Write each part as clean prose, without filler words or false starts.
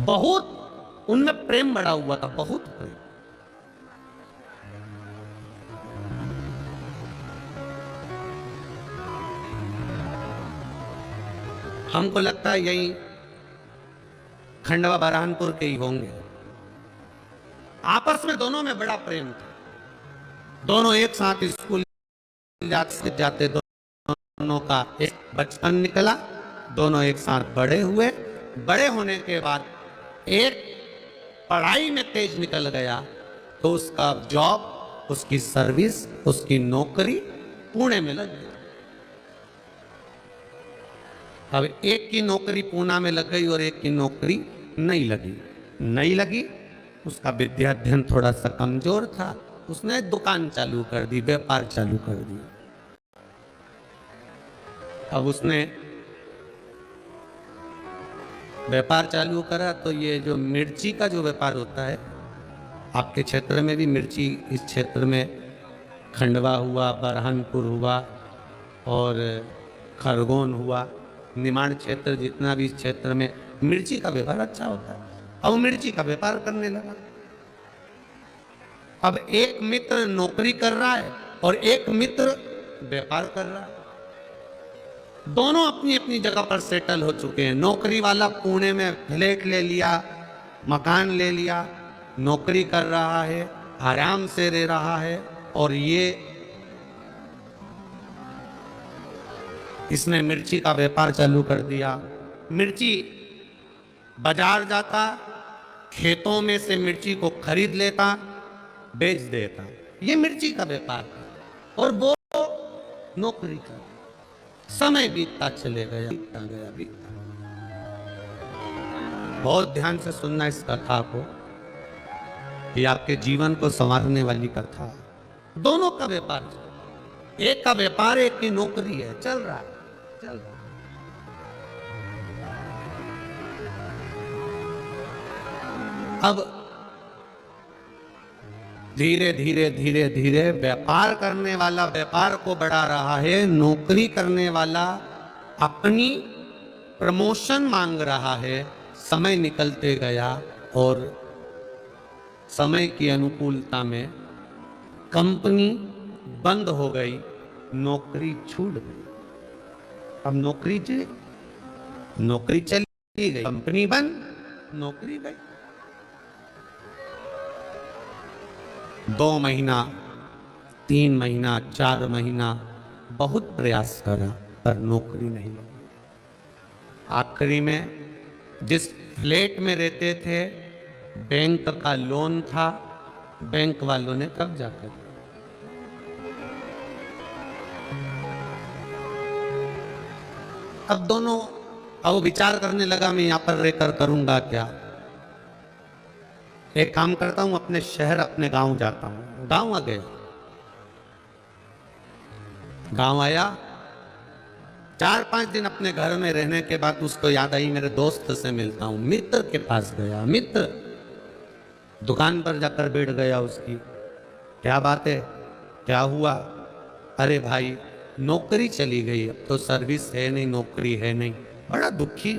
बहुत उनमें प्रेम बड़ा हुआ था, बहुत प्रेम। हमको लगता है यही खंडवा बरहानपुर के ही होंगे। आपस में दोनों में बड़ा प्रेम था। दोनों एक साथ स्कूल जाते, दोनों का एक बचपन निकला, दोनों एक साथ बड़े हुए। बड़े होने के बाद एक पढ़ाई में तेज निकल गया तो उसका जॉब, उसकी सर्विस, उसकी नौकरी पुणे में लग गई। अब एक की नौकरी पूना में लग गई और एक की नौकरी नहीं लगी। उसका विद्याध्ययन थोड़ा सा कमजोर था, उसने दुकान चालू कर दी, व्यापार चालू कर दिया। अब उसने व्यापार चालू करा तो ये जो मिर्ची का जो व्यापार होता है, आपके क्षेत्र में भी मिर्ची, इस क्षेत्र में खंडवा हुआ, बरहानपुर हुआ और खरगोन हुआ, निमाड़ क्षेत्र, जितना भी इस क्षेत्र में मिर्ची का व्यापार अच्छा होता है। अब मिर्ची का व्यापार करने लगा। अब एक मित्र नौकरी कर रहा है और एक मित्र व्यापार कर रहा है। दोनों अपनी अपनी जगह पर सेटल हो चुके हैं। नौकरी वाला पुणे में फ्लैट ले लिया, मकान ले लिया, नौकरी कर रहा है, आराम से रह रहा है। और ये इसने मिर्ची का व्यापार चालू कर दिया। मिर्ची बाजार जाता, खेतों में से मिर्ची को खरीद लेता, बेच देता। ये मिर्ची का व्यापार और वो नौकरी का। समय बीतता चले गया, बीतता। बहुत ध्यान से सुनना इस कथा को, ये आपके जीवन को संवारने वाली कथा। दोनों का व्यापार, एक का व्यापार, एक की नौकरी है, चल रहा है। अब धीरे धीरे व्यापार करने वाला व्यापार को बढ़ा रहा है, नौकरी करने वाला अपनी प्रमोशन मांग रहा है। समय निकलते गया और समय की अनुकूलता में कंपनी बंद हो गई, नौकरी छूट गई। अब नौकरी चली गई, कंपनी बंद, नौकरी गई। 2 महीना, 3 महीना, 4 महीना बहुत प्रयास करा पर नौकरी नहीं लगी। आखिरी में जिस फ्लैट में रहते थे, बैंक का लोन था, बैंक वालों ने कब्जा कर लिया। अब विचार करने लगा, मैं यहां पर रहकर करूंगा क्या। एक काम करता हूं, अपने शहर, अपने गांव जाता हूं। गांव आ गया, गांव आया। 4-5 दिन अपने घर में रहने के बाद उसको याद आई, मेरे दोस्त से मिलता हूं। मित्र के पास गया, मित्र दुकान पर जाकर बैठ गया उसकी। क्या बात है, क्या हुआ? अरे भाई, नौकरी चली गई, अब तो सर्विस है नहीं, नौकरी है नहीं। बड़ा दुखी,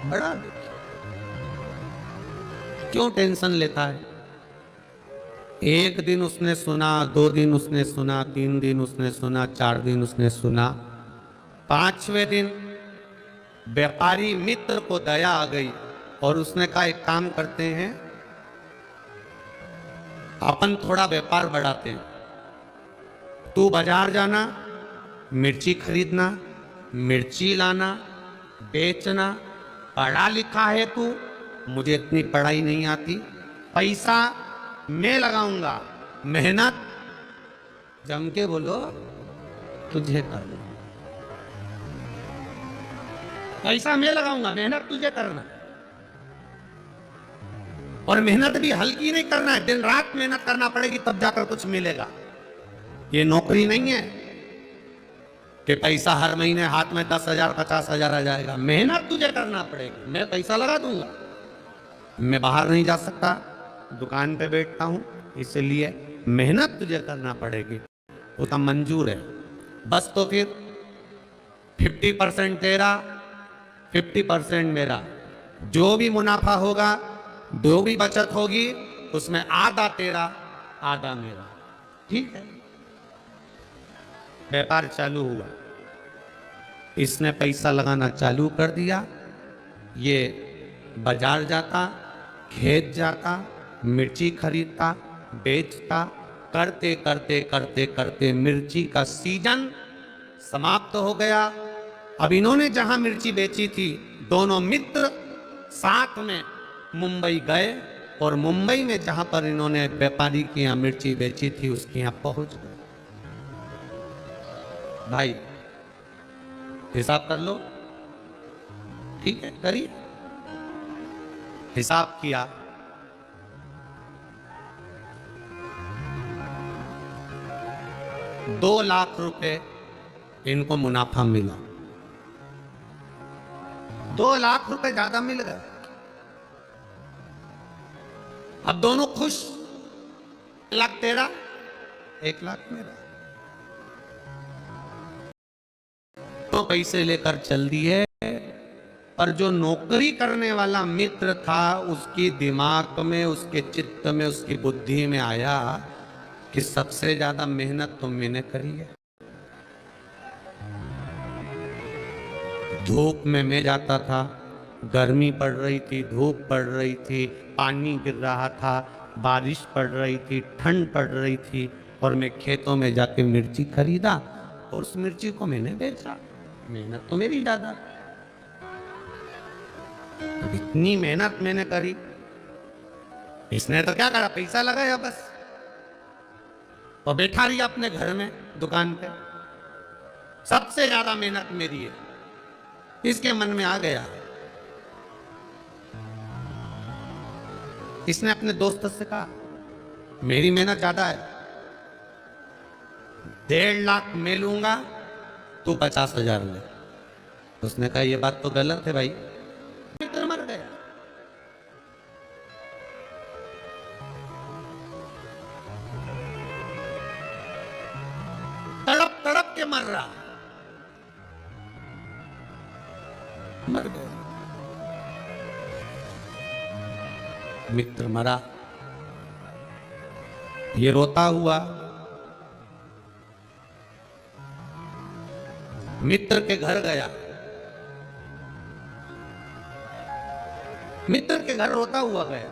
बड़ा दुखी। क्यों टेंशन लेता है? 1 दिन उसने सुना, 2 दिन उसने सुना, 3 दिन उसने सुना, 4 दिन उसने सुना। 5वें दिन व्यापारी मित्र को दया आ गई और उसने कहा, एक काम करते हैं, अपन थोड़ा व्यापार बढ़ाते हैं। तू बाजार जाना, मिर्ची खरीदना, मिर्ची लाना, बेचना। पढ़ा लिखा है तू, मुझे इतनी पढ़ाई नहीं आती। पैसा मैं लगाऊंगा, मेहनत जम के बोलो तुझे करना। पैसा मैं लगाऊंगा, मेहनत तुझे करना। और मेहनत भी हल्की नहीं करना है, दिन रात मेहनत करना पड़ेगी, तब जाकर कुछ मिलेगा। ये नौकरी नहीं है कि पैसा हर महीने हाथ में 10,000 50,000 आ जाएगा। मेहनत तुझे करना पड़ेगी। मैं पैसा लगा दूंगा, मैं बाहर नहीं जा सकता, दुकान पे बैठता हूं, इसलिए मेहनत तुझे करना पड़ेगी। वो तो मंजूर है, बस तो फिर 50% तेरा, 50% मेरा। जो भी मुनाफा होगा, जो भी बचत होगी, उसमें आधा तेरा, आधा मेरा। ठीक है। व्यापार चालू हुआ, इसने पैसा लगाना चालू कर दिया। ये बाजार जाता, खेत जाता, मिर्ची खरीदता, बेचता, करते करते करते करते मिर्ची का सीजन समाप्त हो गया। अब इन्होंने जहां मिर्ची बेची थी, दोनों मित्र साथ में मुंबई गए और मुंबई में जहां पर इन्होंने व्यापारी की यहां मिर्ची बेची थी, उसके यहां पहुंच गए। भाई हिसाब कर लो। ठीक है, करिए। हिसाब किया, 2 लाख रुपए इनको मुनाफा मिला। 2 लाख रुपए ज्यादा मिल गए। अब दोनों खुश। 1 लाख तेरा, 1 लाख मेरा। तो पैसे लेकर चल दिए। पर जो नौकरी करने वाला मित्र था, उसकी दिमाग में, उसके चित्त में, उसकी बुद्धि में आया कि सबसे ज्यादा मेहनत तो मैंने करी है। धूप में मैं जाता था, गर्मी पड़ रही थी, धूप पड़ रही थी, पानी गिर रहा था, बारिश पड़ रही थी, ठंड पड़ रही थी, और मैं खेतों में जाके मिर्ची खरीदा और उस मिर्ची को मैंने बेचा। मेहनत तो मेरी ज्यादा। इतनी मेहनत मैंने करी, इसने तो क्या करा, पैसा लगाया बस, और बैठा रही अपने घर में दुकान पे। सबसे ज्यादा मेहनत मेरी है, इसके मन में आ गया। इसने अपने दोस्त से कहा, मेरी मेहनत ज्यादा है, 1.5 लाख मैं लूंगा, तू 50,000 ले। उसने कहा, यह बात तो गलत है भाई। मित्र मर गया। तड़प तड़प के मर रहा, मर गया। मित्र मरा, ये रोता हुआ मित्र के घर गया। मित्र के घर रोता हुआ गया।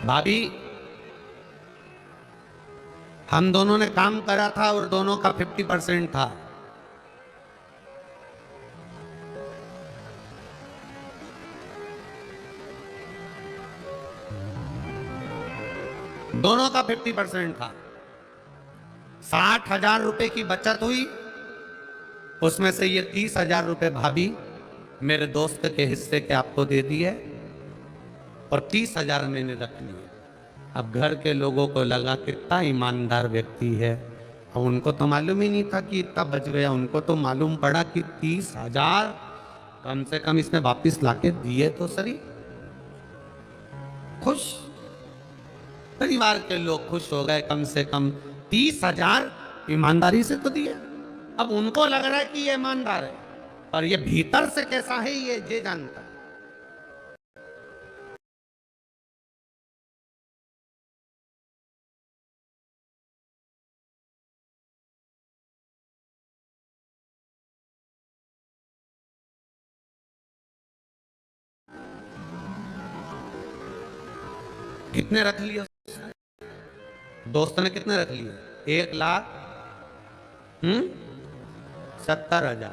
भाभी, हम दोनों ने काम करा था और दोनों का 50% था। दोनों का 50% था। 60,000 रुपए की बचत हुई, उसमें से ये 30,000 रुपए भाभी मेरे दोस्त के हिस्से के आपको दे दिए और 30,000 मैंने रख लिए। अब घर के लोगों को लगा कितना ईमानदार व्यक्ति है, और उनको तो मालूम ही नहीं था कि इतना बच गया। उनको तो मालूम पड़ा कि 30,000 कम से कम इसने वापिस लाके दिए तो सही। खुश, परिवार के लोग खुश हो गए, कम से कम 30,000 ईमानदारी से तो दिए। अब उनको लग रहा है कि ये ईमानदार है, पर ये भीतर से कैसा है ये जानता है। कितने रख लिए दोस्त ने? कितने रख लिए? 1,70,000।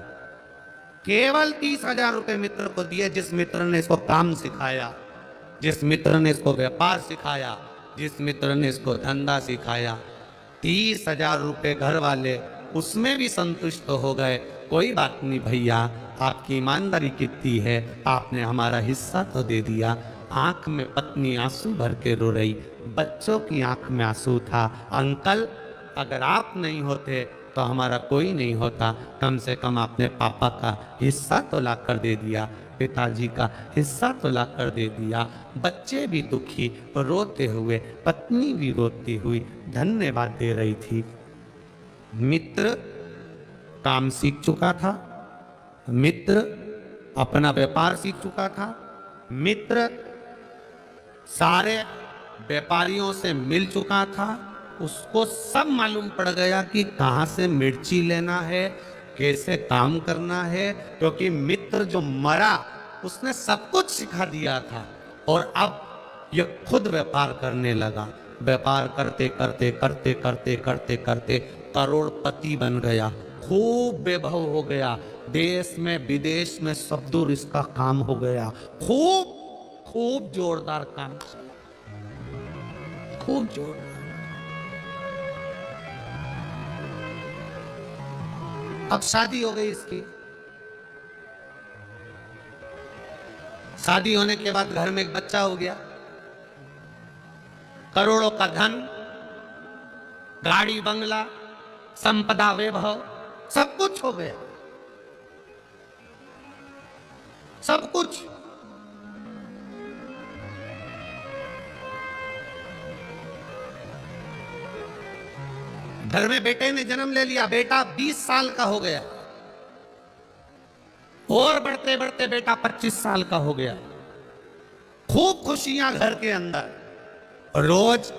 केवल 30,000 रुपए मित्र को दिए, जिस मित्र ने इसको काम सिखाया, जिस मित्र ने इसको व्यापार सिखाया, जिस मित्र ने इसको धंधा सिखाया। 30,000 रुपए घर वाले उसमें भी संतुष्ट हो गए। कोई बात नहीं भैया, आपकी ईमानदारी कितनी है, आपने हमारा हिस्सा तो दे दिया। आंख में पत्नी आंसू भर के रो रही, बच्चों की आंख में आंसू था। अंकल, अगर आप नहीं होते तो हमारा कोई नहीं होता, कम से कम आपने पापा का हिस्सा तो ला कर दे दिया, पिताजी का हिस्सा तो ला कर दे दिया। बच्चे भी दुखी रोते हुए, पत्नी भी रोती हुई धन्यवाद दे रही थी। मित्र काम सीख चुका था, मित्र अपना व्यापार सीख चुका था, मित्र सारे व्यापारियों से मिल चुका था। उसको सब मालूम पड़ गया कि कहां से मिर्ची लेना है, कैसे काम करना है, क्योंकि मित्र जो मरा उसने सब कुछ सिखा दिया था। और अब ये खुद व्यापार करने लगा। व्यापार करते करते करते करते करते करते करोड़पति बन गया, खूब वैभव हो गया, देश में विदेश में सब दूर इसका काम हो गया, खूब खूब जोरदार काम, खूब जोरदार। अब शादी हो गई इसकी। शादी होने के बाद घर में एक बच्चा हो गया, करोड़ों का धन, गाड़ी बंगला, संपदा वैभव, सब कुछ हो गया, सब कुछ। घर में बेटे ने जन्म ले लिया, बेटा 20 साल का हो गया, और बढ़ते बढ़ते बेटा 25 साल का हो गया। खूब खुशियां घर के अंदर, रोज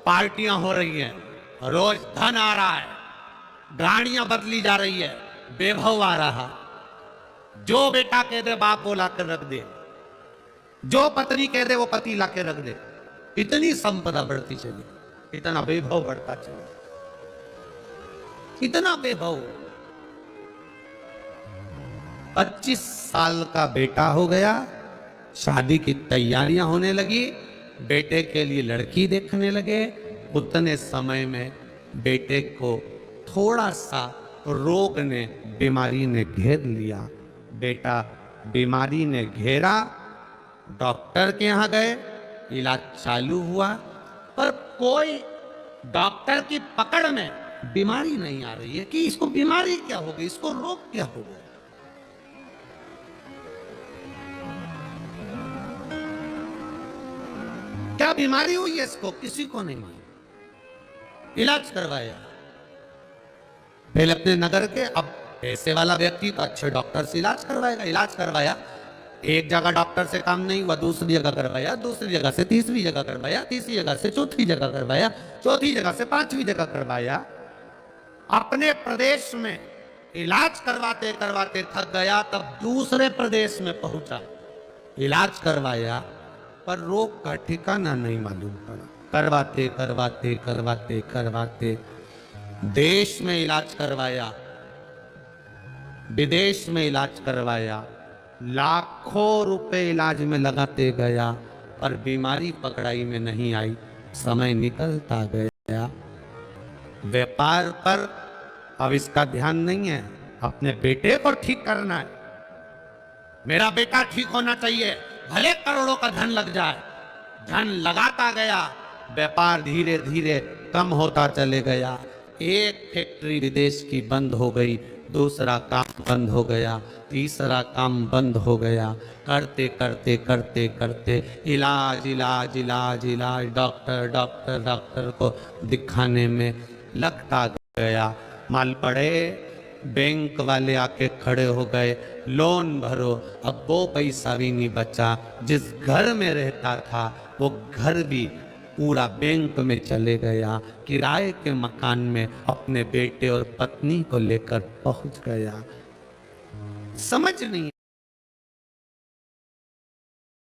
पार्टियां हो रही हैं, रोज धन आ रहा है, गाड़ियां बदली जा रही है, वैभव आ रहा। जो बेटा कह दे बाप वो ला कर रख दे, जो पत्नी कह दे वो पति ला के रख दे। इतनी संपदा बढ़ती चली, इतना वैभव बढ़ता चला, इतना वैभव। 25 साल का बेटा हो गया, शादी की तैयारियां होने लगी, बेटे के लिए लड़की देखने लगे। उतने समय में बेटे को थोड़ा सा रोग ने, बीमारी ने घेर लिया। बेटा बीमारी ने घेरा, डॉक्टर के यहां गए, इलाज चालू हुआ, पर कोई डॉक्टर की पकड़ में बीमारी नहीं आ रही है कि इसको बीमारी क्या हो गई, इसको रोग क्या हो गया। क्या बीमारी हुई है इसको, किसी को नहीं मालूम। इलाज करवाया पहले अपने नगर के, अब पैसे वाला व्यक्ति तो अच्छे डॉक्टर से इलाज करवाएगा। इलाज करवाया, एक जगह डॉक्टर से काम नहीं हुआ, दूसरी जगह करवाया, दूसरी जगह से तीसरी जगह करवाया, तीसरी जगह से चौथी जगह करवाया, चौथी जगह से पांचवी जगह करवाया। अपने प्रदेश में इलाज करवाते करवाते थक गया, तब दूसरे प्रदेश में पहुंचा, इलाज करवाया, पर रोग का ठिकाना नहीं मालूम पड़ा। करवाते करवाते करवाते करवाते देश में इलाज करवाया, विदेश में इलाज करवाया, लाखों रुपए इलाज में लगाते गया, पर बीमारी पकड़ाई में नहीं आई। समय निकलता गया, व्यापार पर अब इसका ध्यान नहीं है, अपने बेटे को ठीक करना है, मेरा बेटा ठीक होना चाहिए, भले करोड़ों का धन लग जाए। धन लगाता गया, व्यापार धीरे धीरे कम होता चले गया। एक फैक्ट्री विदेश की बंद हो गई, दूसरा काम बंद हो गया, तीसरा काम बंद हो गया। करते करते करते करते इलाज इलाज इलाज इलाज, डॉक्टर डॉक्टर डॉक्टर को दिखाने में लगता गया। माल पड़े, बैंक वाले आके खड़े हो गए, लोन भरो। अब वो पैसा भी नहीं बचा, जिस घर में रहता था वो घर भी पूरा बैंक में चले गया। किराए के मकान में अपने बेटे और पत्नी को लेकर पहुंच गया। समझ नहीं